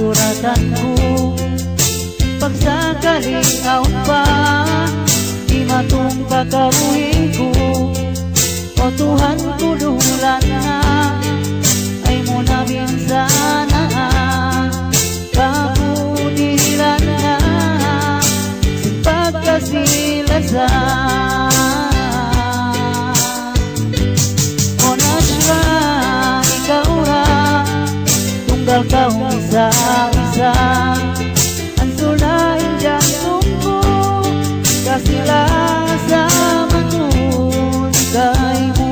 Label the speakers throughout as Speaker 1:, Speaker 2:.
Speaker 1: suratanku. Pagsakali aon pa di matong kakabuhiku, o Tuhan tululan na ay mo na binsana, kapudilan na pagkasilasan. O nasra ikaw ra tunggal kau isa-isa, ang sulain jantungku kasihlah sama kaimu.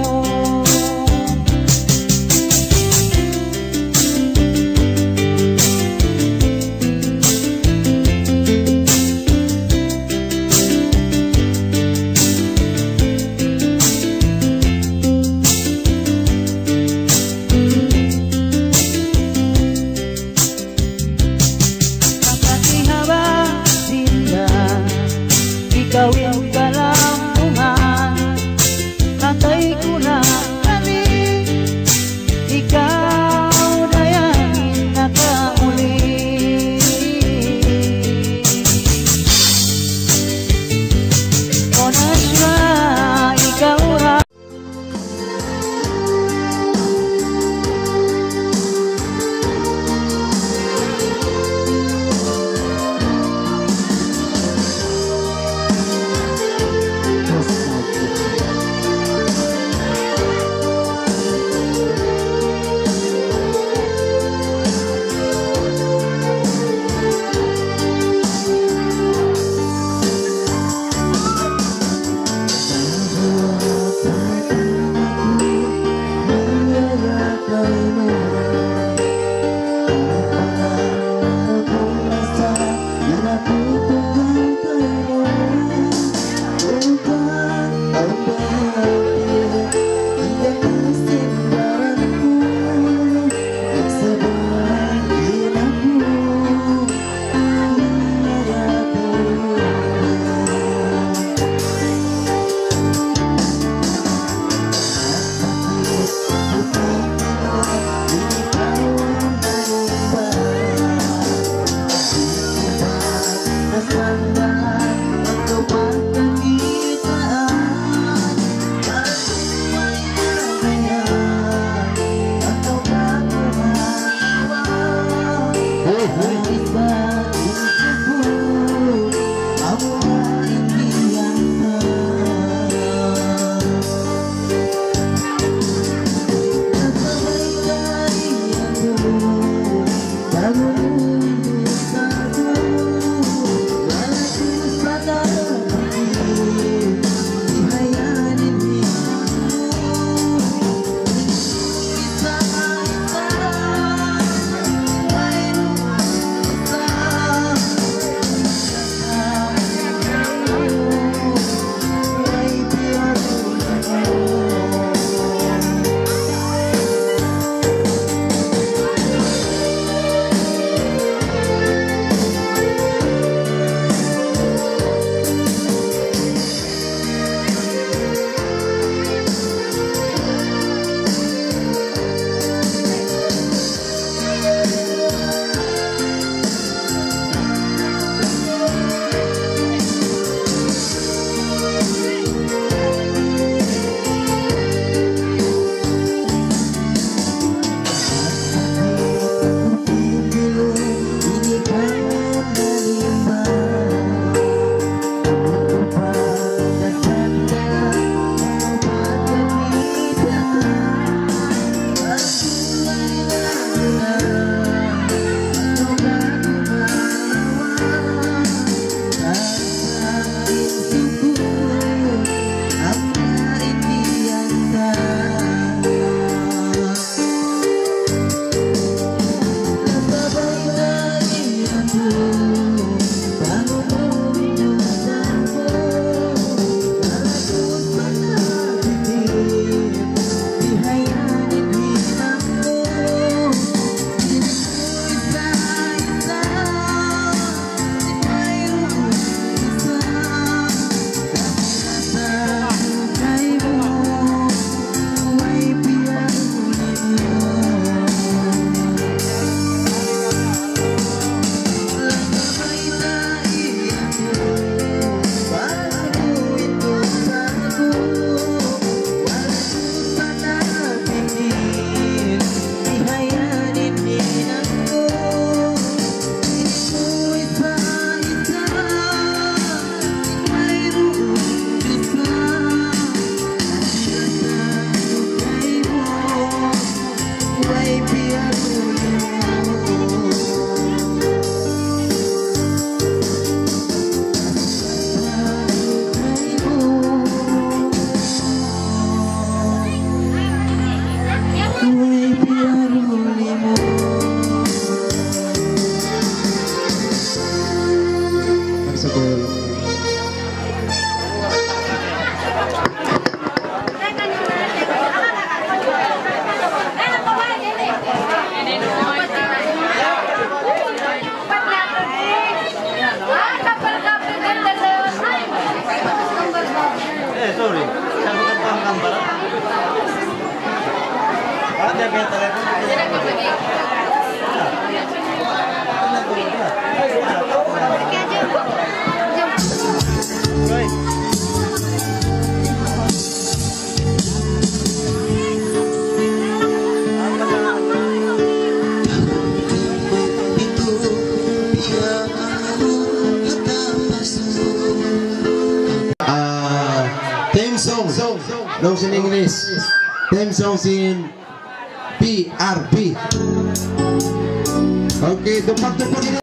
Speaker 2: Those in English, theme songs in PRP. Okay, tupak-tupak ini.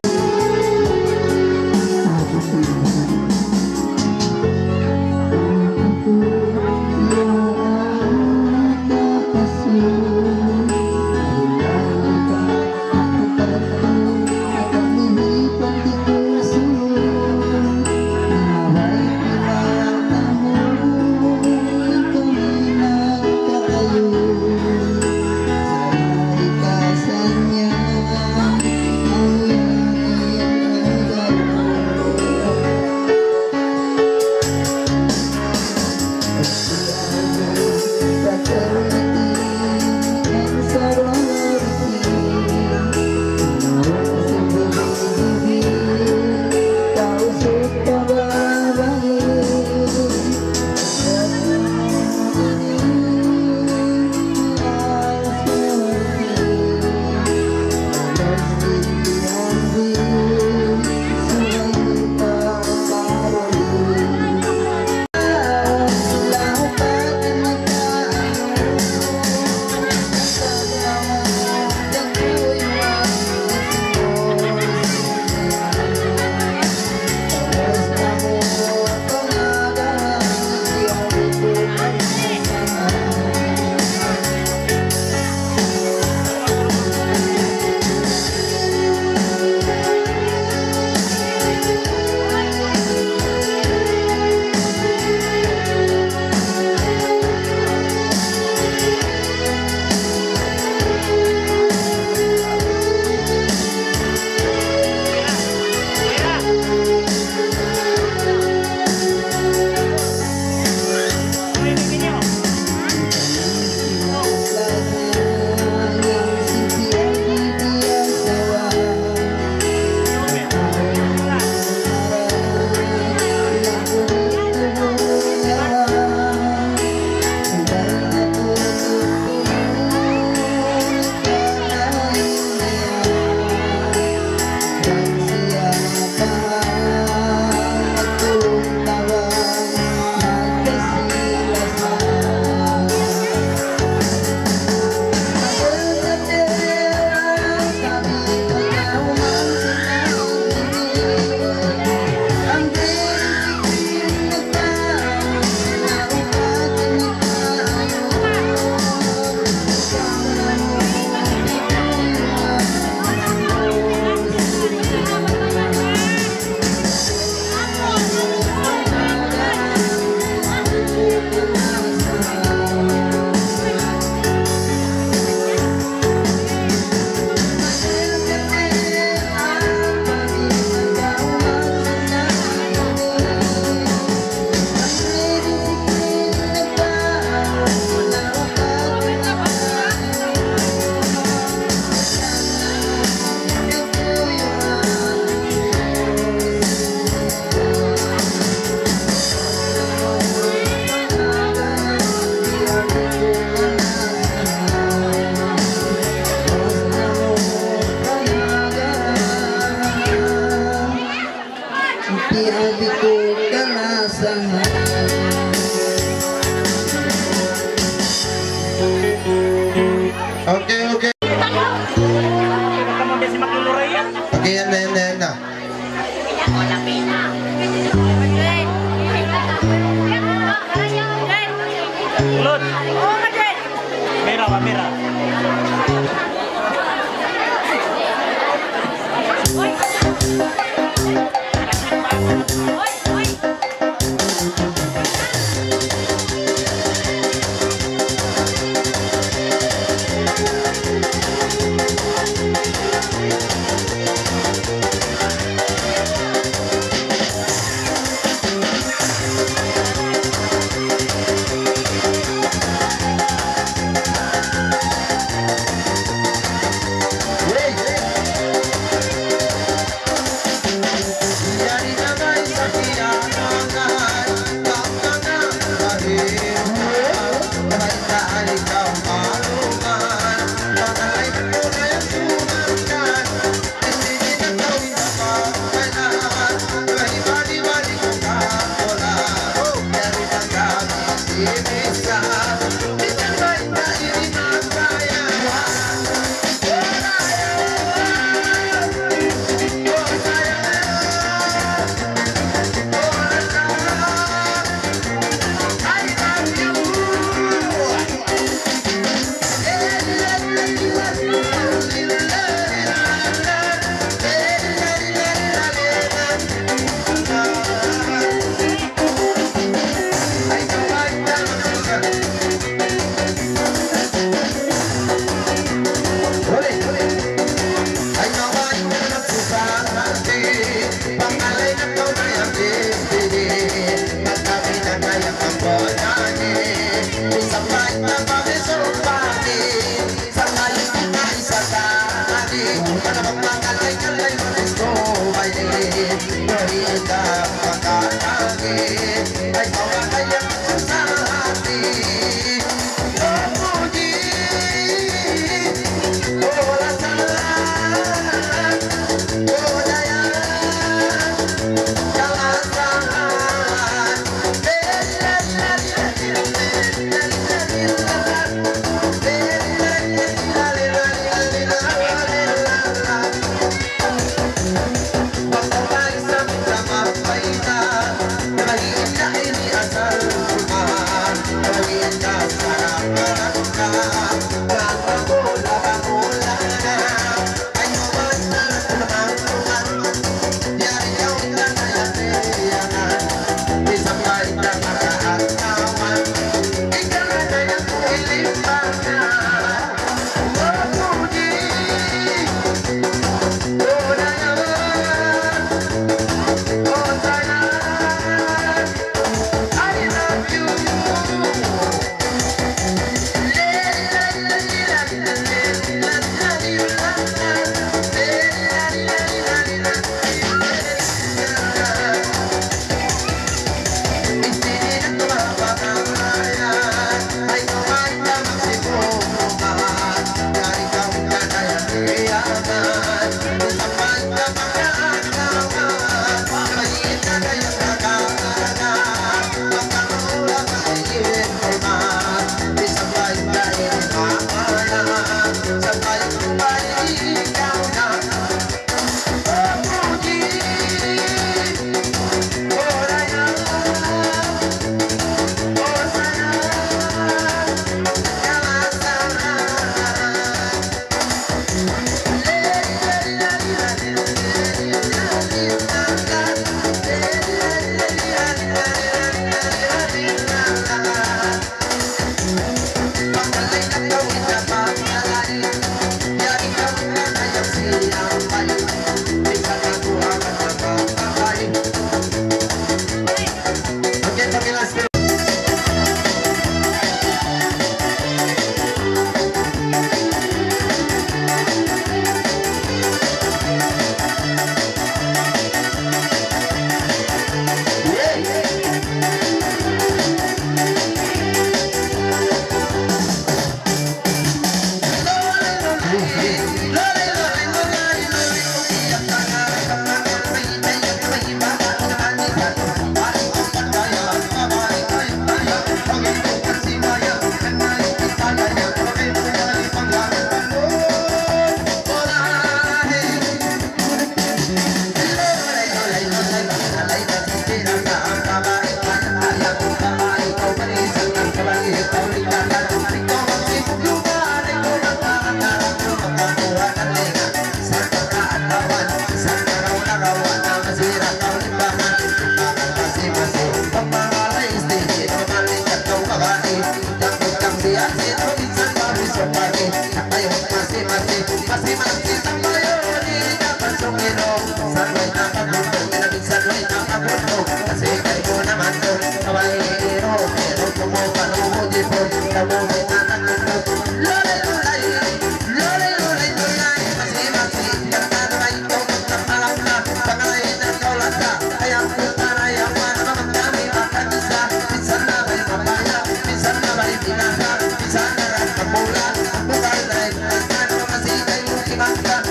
Speaker 3: Bisa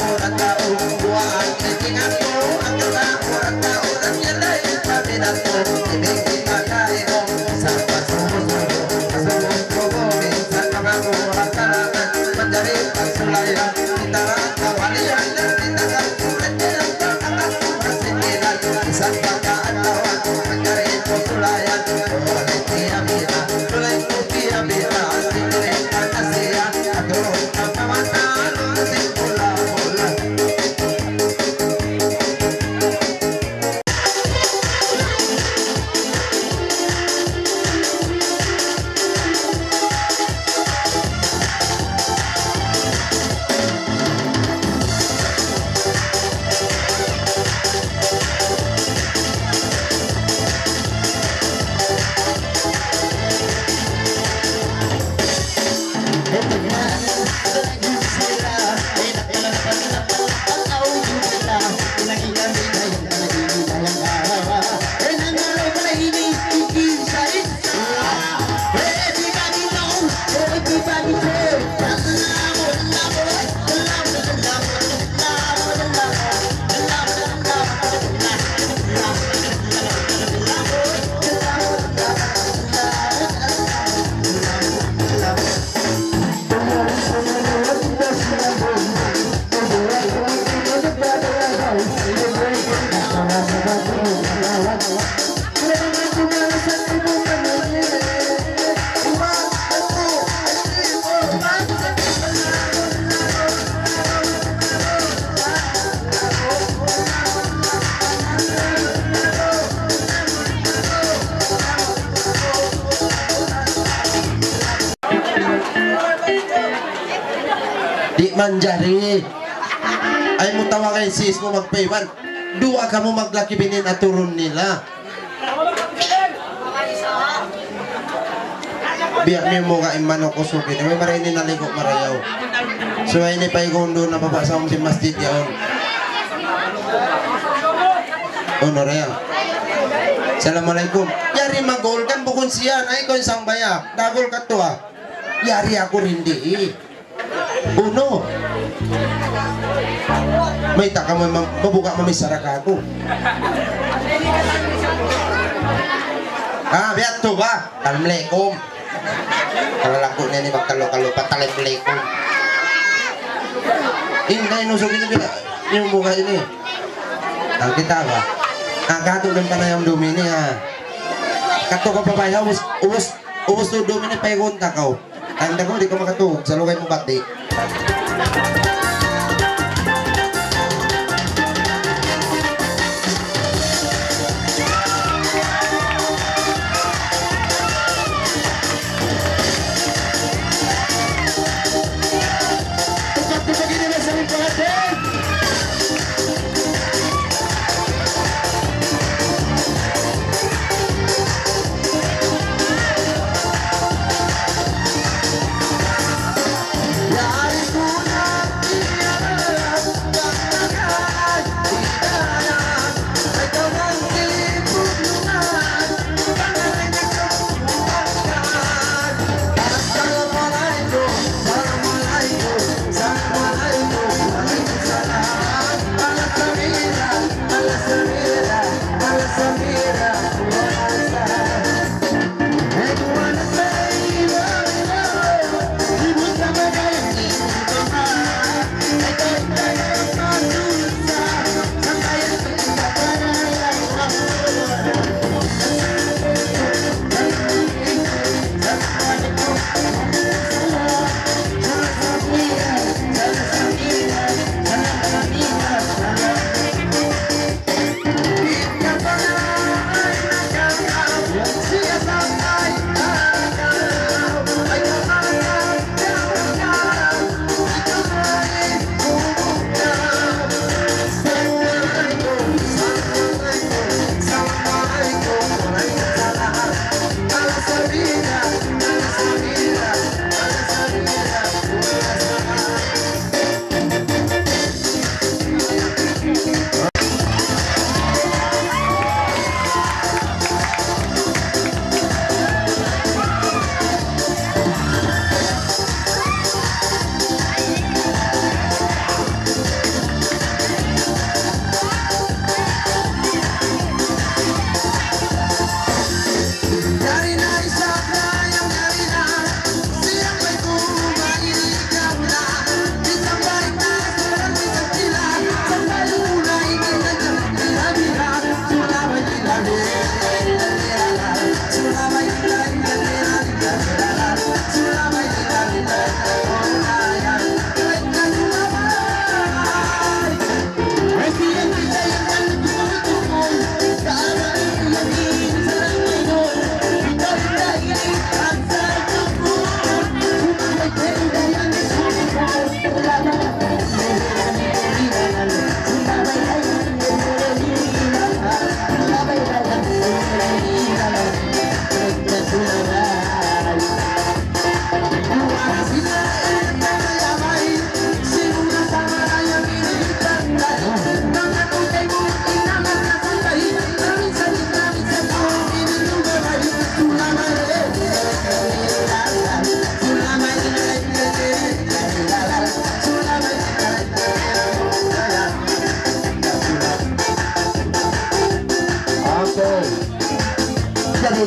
Speaker 2: orang tahu buat kencing aku angkatlah orang tahu orang nyelai kabinet ini kita kaimu sampai semua semua semua bisa kamu orang kalangan menjadi pasulayan kita rata walian dan kita kan sulit dalam kata-kata bersindiran sampai kawan menjadi pasulayan oleh tiap-tiap oleh tiap-tiap sindiran kasihan aduh apa-apa sing bola-bola. Di manjari ay mo tawagan sis mo magpaywan dua kamu maglaki binin at turun nila biar niyo mo ka imano ko sukin may marini naliko marayaw so ay ni paygondo na baba sa si masjid yaon raya. Assalamualaikum yari magol kan bukon siyan ay ko isang bayak dagol ka to yari ako rindi uno may taka mo mabuka mo may saraka ako biat to ba Assalamualaikum kalau laku nini magkalo-kalo Assalamualaikum hindi nusok ini bila yung buka ini ang kita ba kato ng panayang dumini kato ka papaya ubos to dumini paygunta ka tanda ko di ka makatug sa lugay mo bati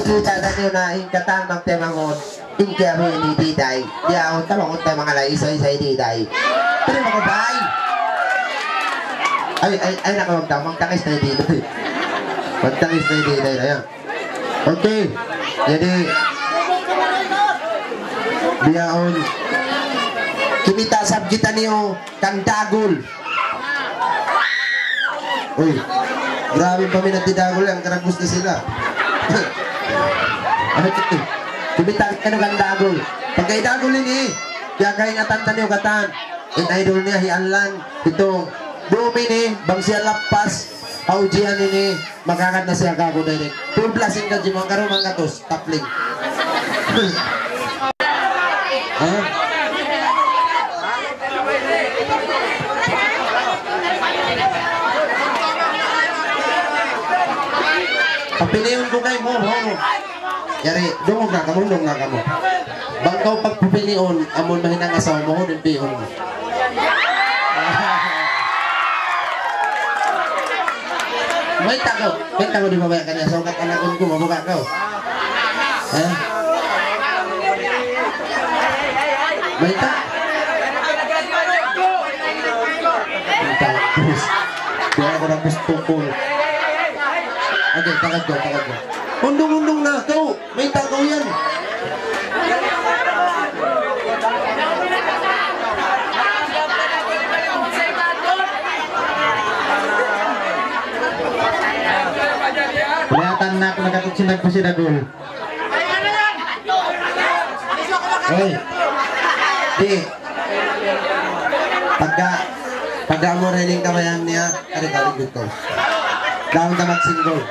Speaker 2: kita na niyo na ingkatan magtemangon ingkaya mo ni Diday dia on tamangon tayo mga lai isa-isa Diday pero mga bay ay magtangis na Diday magtangis na Diday na yan okay jadi dia on kimita sabgitan niyo kandagol uy grabe pa minat Dagol ang karagos na sila kumita ka ng Dagol pagkay Dagol ini kaya kaingatan taniyo katan in idol niya hianlan itong bumi ni bang siya lapas aujian ini makakat na siya kako direct full blasting ka jimong karoon mga katos tapling papiliun ko kay mo yari dungog na kamo bang kau pagpupiliun amon mahinang asawa mo din piyon mo may tagaw di mabaya kanya so kat anakon ko mabuka kau may terus biar ako na pustukol okay, tagad ko undong na kau may tagaw yan kelihatan na ako nagkatutsinag po si Dagol oy di pagka mo rening kamayan niya kari-kari dito daon ka magsinggol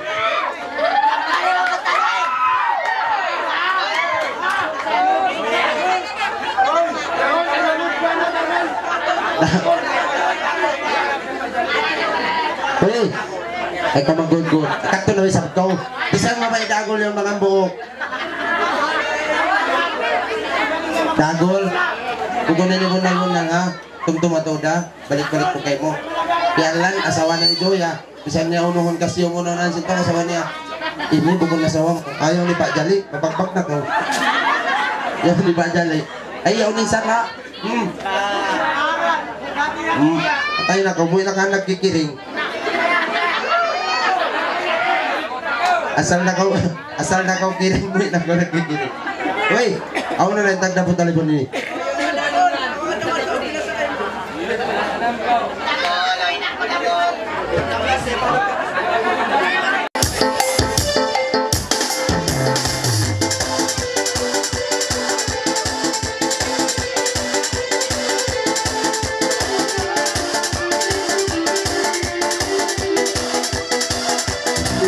Speaker 2: Uy, ay ka mag-good-good. Kakto na isang ko. Isang mabay Dagol yung mga buhok. Dagol, kukunin niyo muna ha. Tumtumatoda, balik-balik po kayo mo. Pialan, asawa ng Joya. Bisan niya unuhon kasi yung unuhan sinta asawa niya. Ini bukong nasawa ko. Ayaw ni Pak Jali, mapagbak na ko. Ayaw ni Pak Jali. Ayaw ni Saka. Tayo na ko, buhay na ka nagkikiring. Asal na kau kiring buhay na ko nagkikiring. Uy, ako na lang tagda po talipon ini.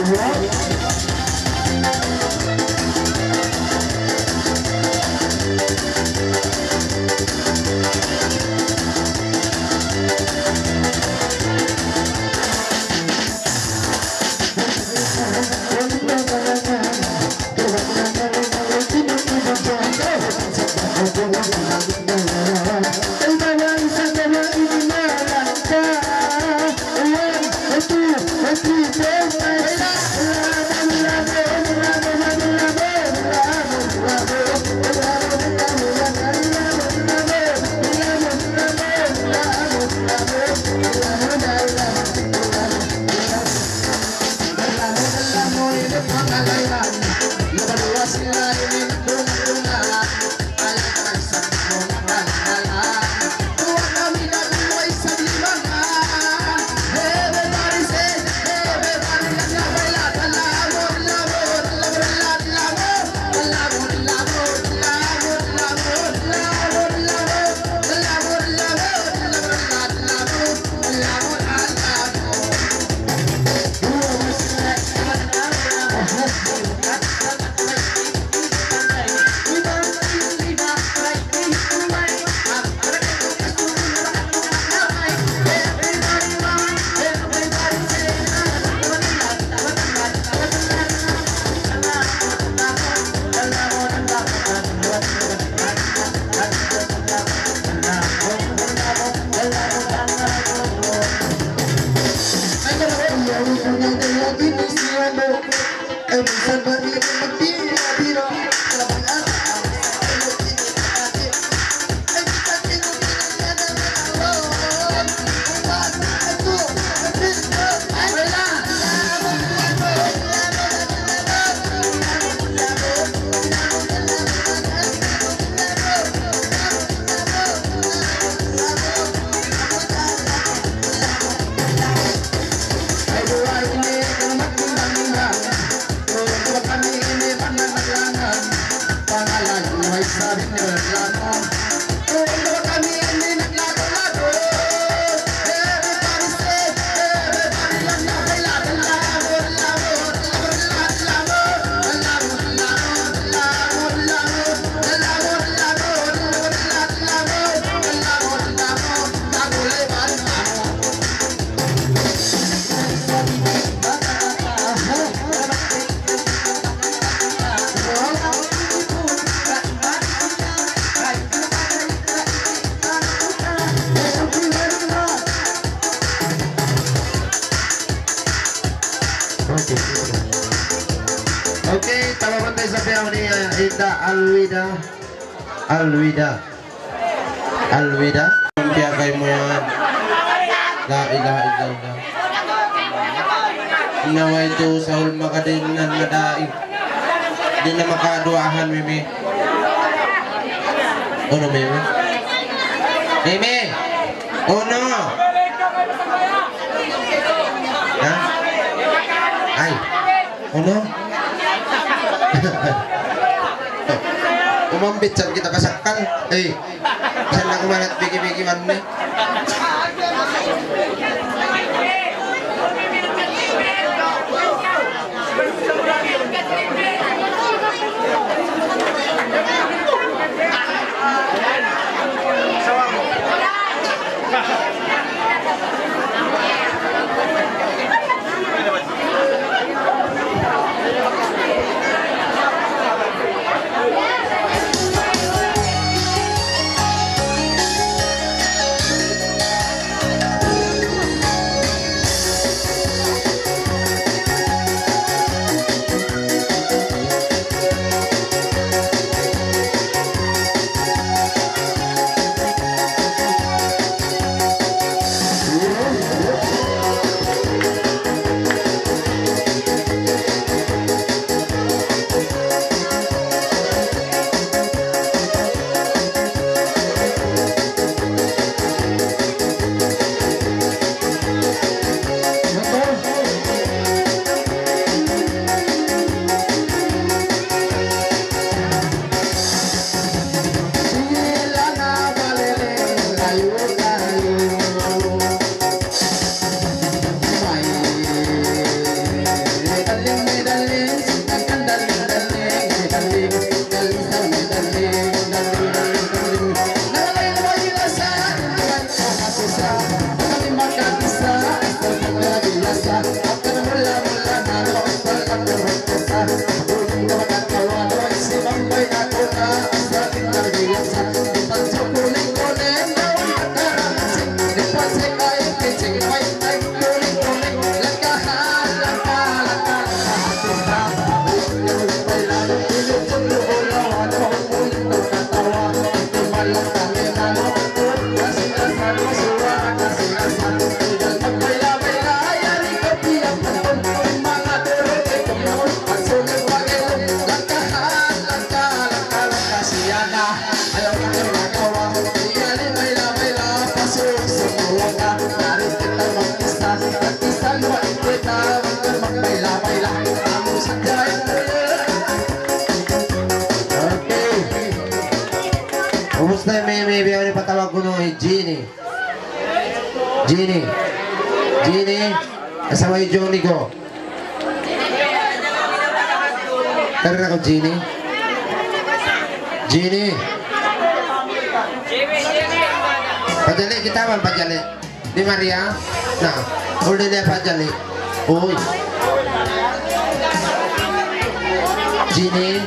Speaker 2: Ay, Oke, tawaran tayo sa piyaw ni Ida Alwida. Alwida. Kaya kayo mo yan. La ilaha illallah. Nawa ito sa ulma ka din na nadaig. Di na makaduahan, Mimi. Ano, Mimi? Mimi! Uno! Ha? Ay! Uno? Umambit saan kita kasakal. Eh, saan na kumalat bigi-bigi man ni? Kumusta yung may biyaw ni patawag ko nung Jeannie? Jeannie? Asawa yung Johnny ko. Karin ako, Jeannie? Pajali kita man, pajali. Di Maria? Na, ulit na pajali. Uy. Jeannie?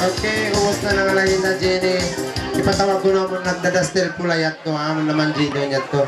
Speaker 2: Okay, kumusta na nga lang na Jenny? Ipatawag ko naman nagdadastil pulayat ko, amon naman Gino niya to.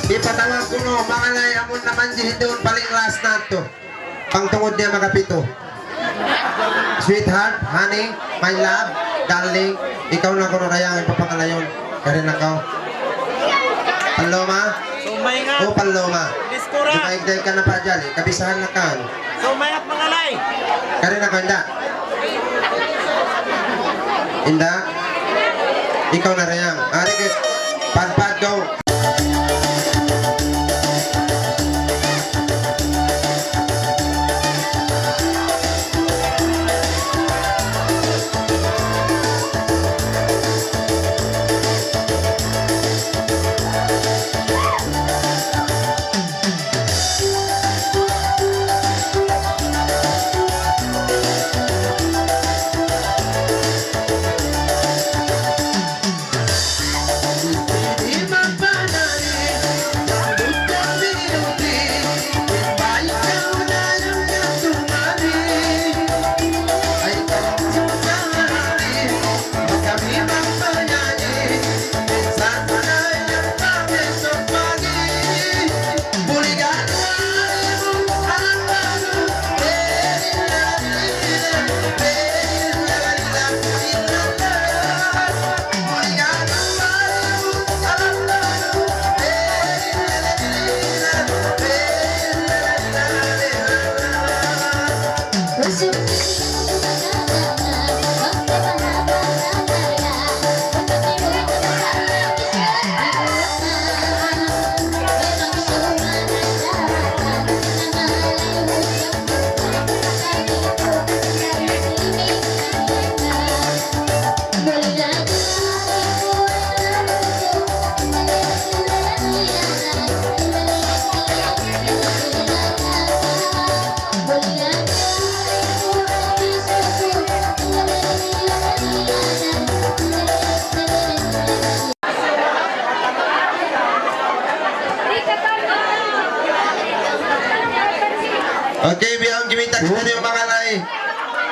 Speaker 2: Ipatawag ko no, mga nay, amon naman doon paling last na to. Pangtungod niya magapito. Sweetheart, honey, my love, darling, ikaw na ko rayang ipapangalayon. Karin na ka. Paloma?
Speaker 3: Sumay nga.
Speaker 2: O Paloma?
Speaker 3: Diskura.
Speaker 2: Sumaigday ka na pa dyan, kabisahan na ka.
Speaker 3: Sumay at mangalay.
Speaker 2: Karin na ka, Inda. Inda? Ikaw na rayang. Ari ka, pad go.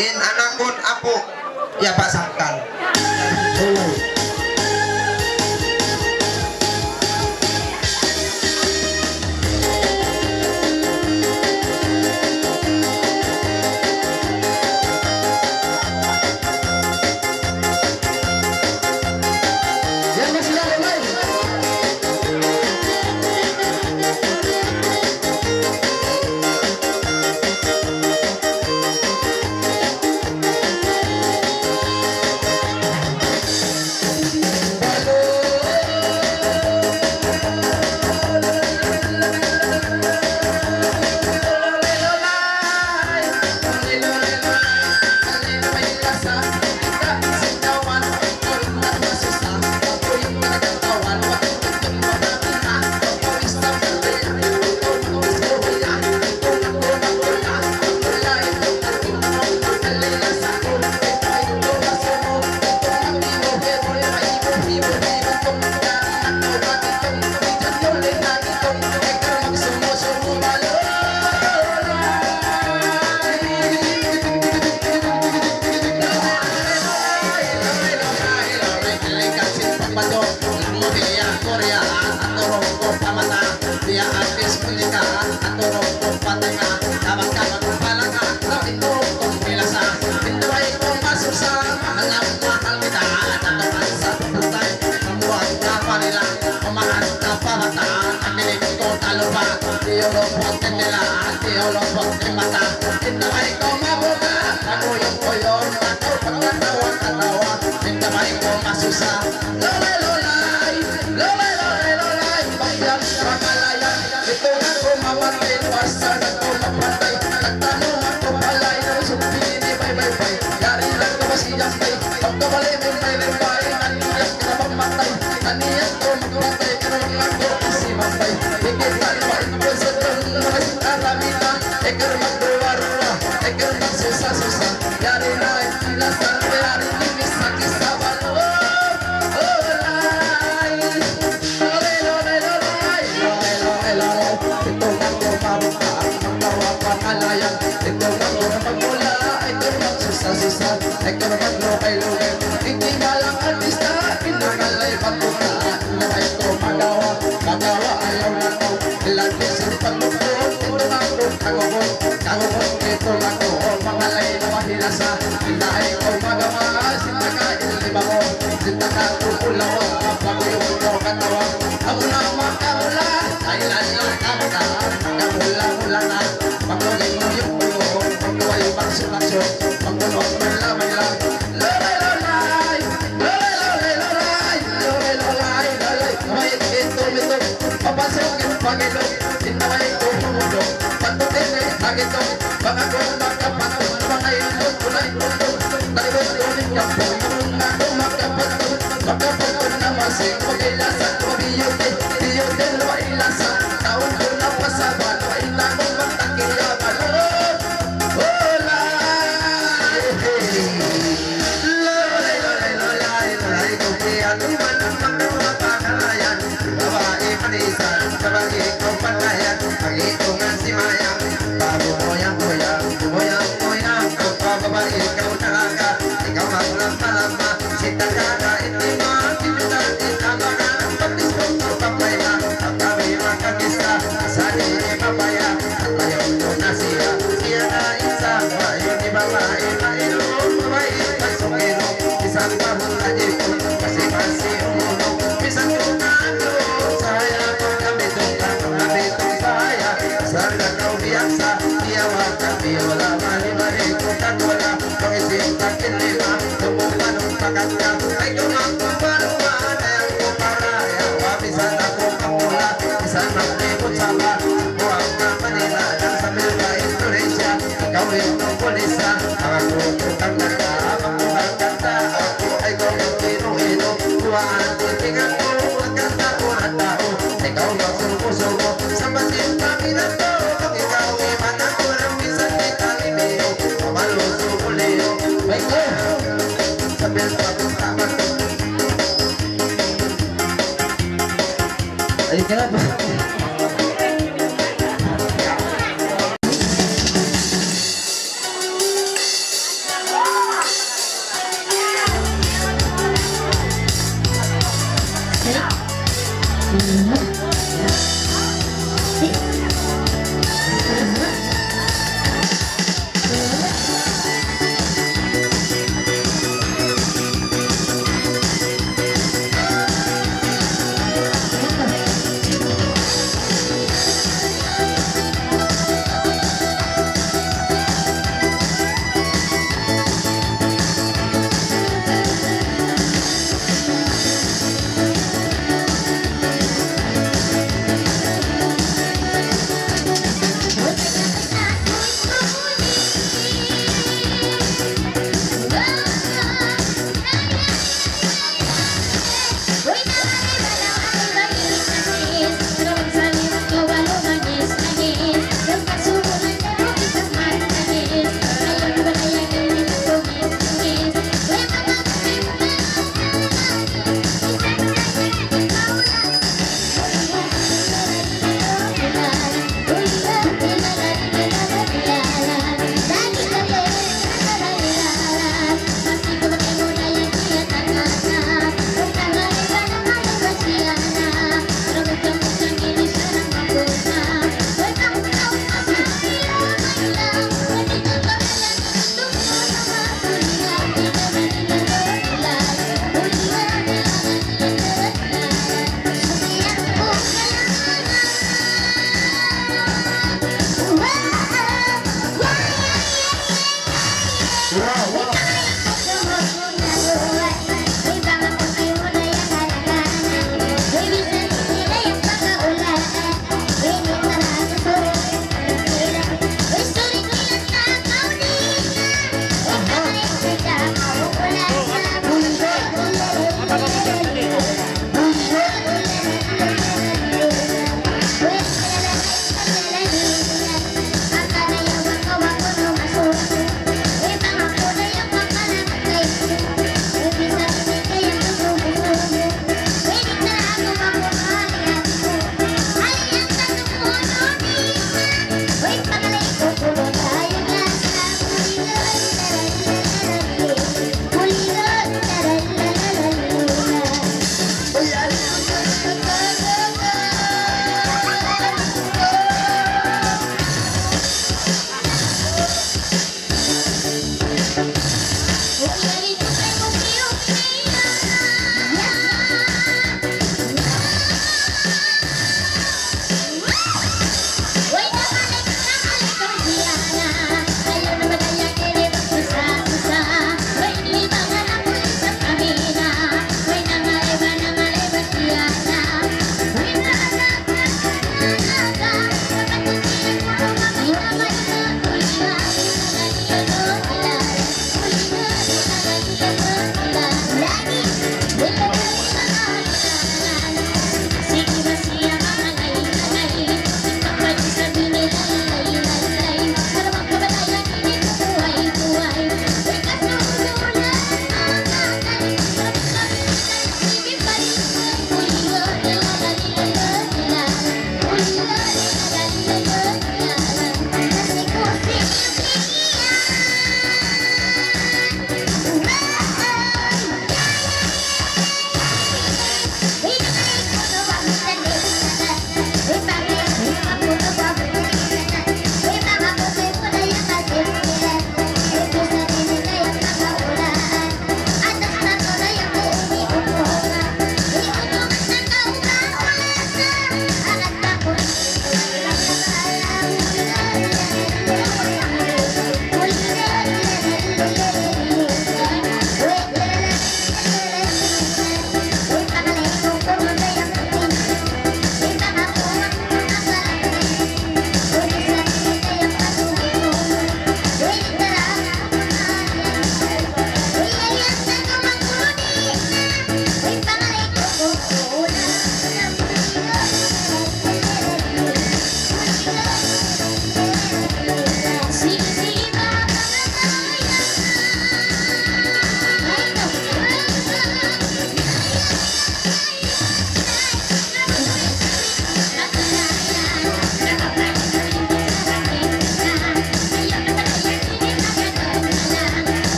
Speaker 2: in anakun apo ya pasangkan.
Speaker 1: Kenapa?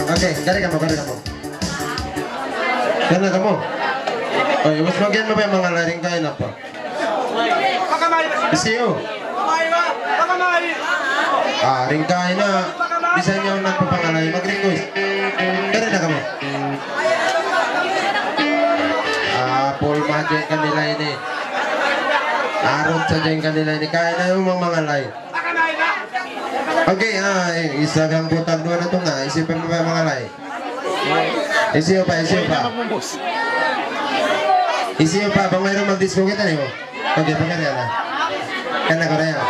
Speaker 2: Oke, dari kamu. Karena kamu. Oh, mas bagian apa yang mengalaring kain apa? Isiyo. Ah, ringkain na bisa nyo nagpapangalay mag-ringkoy. Dari na kamu. Ah, full magic kanila ini. Arot saja yung kanila ini. Kaya na yung mangalay. Oke, isa kang butang dua na ito nga. Isipin mo ba yung mangalay? Isiyo pa. Isiyo pa, bang mayroong mag-disco kita niyo? Oke, pagkari na. Kana ko na yan.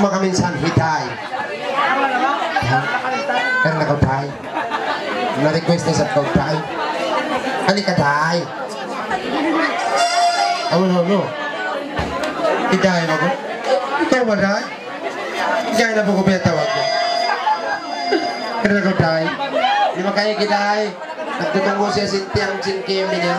Speaker 2: Makaminsan hitay. Karena kau tay. Na-request na sa kau tay. Halika tay. No. Hitay mo ko. Ikaw ba tay? Hitay na po ko pinatawag ko. Karena kau tay. Di makanya kitay. Nagtutunggo siya sintiang sinkim niya.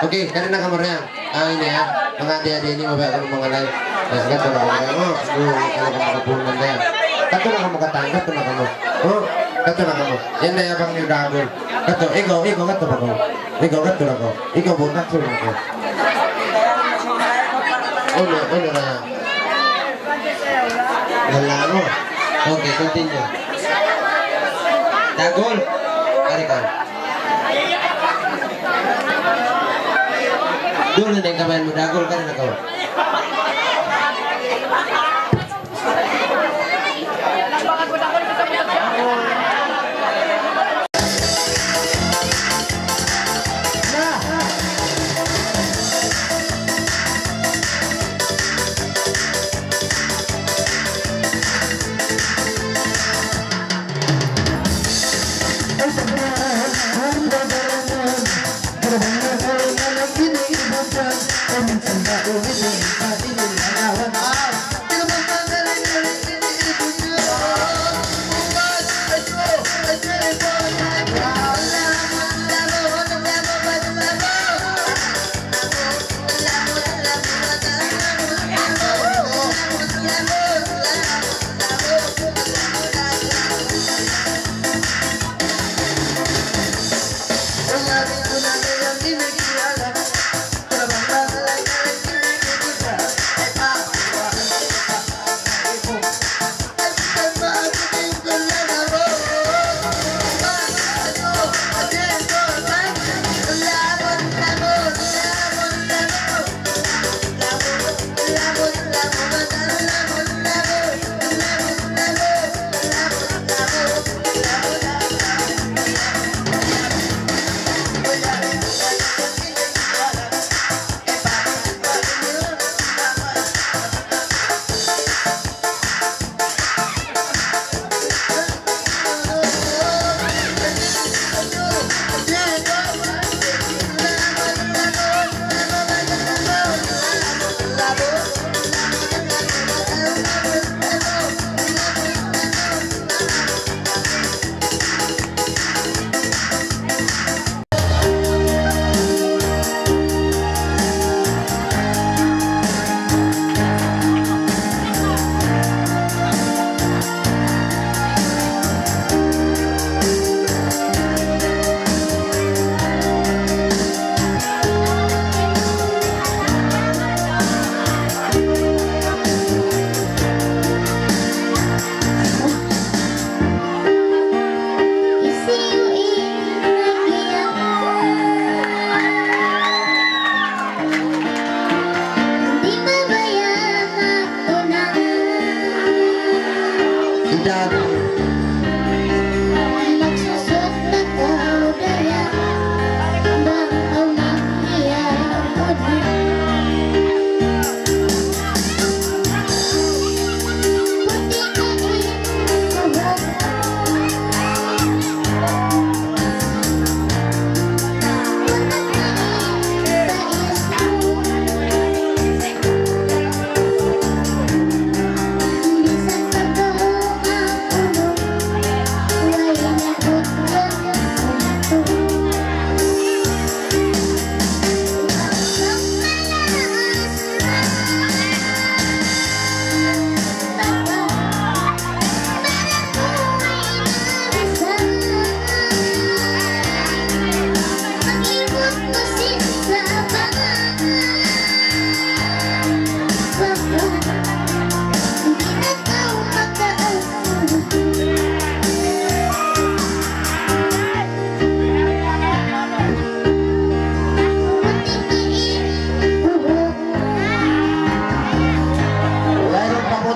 Speaker 2: Oke, karena kamar yan. Ini ya. Mga adik-adik ini mabaya ko mga live. Gato na kamu, kalau kamu kepunan deh. Gato na kamu katang, gato na kamu. Oh, gato na kamu. Yan na yabang ni Dagol. Gato, ikaw gato na ko. Ikaw gato na ko. Ikaw po gato na ko. Ano na. Lalaro. Okay, continue. Dagol. Ari ka. Dulu na yung kamay mo, Dagol ka na ko.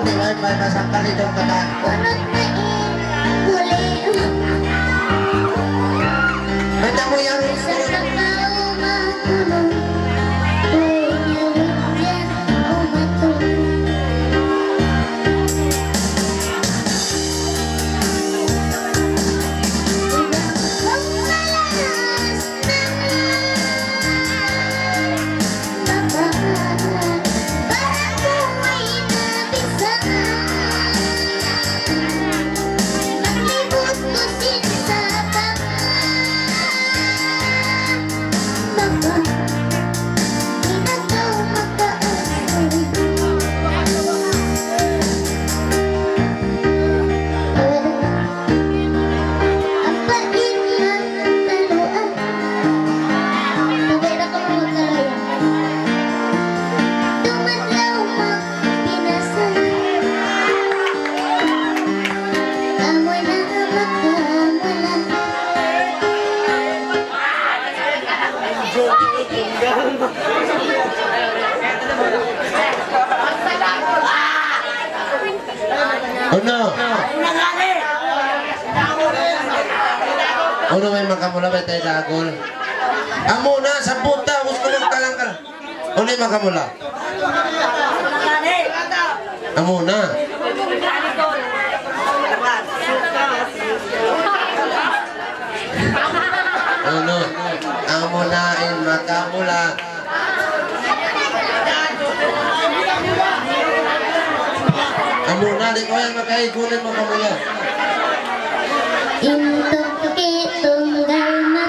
Speaker 2: di ba? May masakal itong kataan. Mata mo yan. Uno may makamula ba tayo dagol? Amo na sa puta, gusto mo kalang ka. Uno may makamula. Amo na. Uno, amo na in makamula. Amo na, di ko yan makaigunin makamula.
Speaker 4: Intok kitunggal na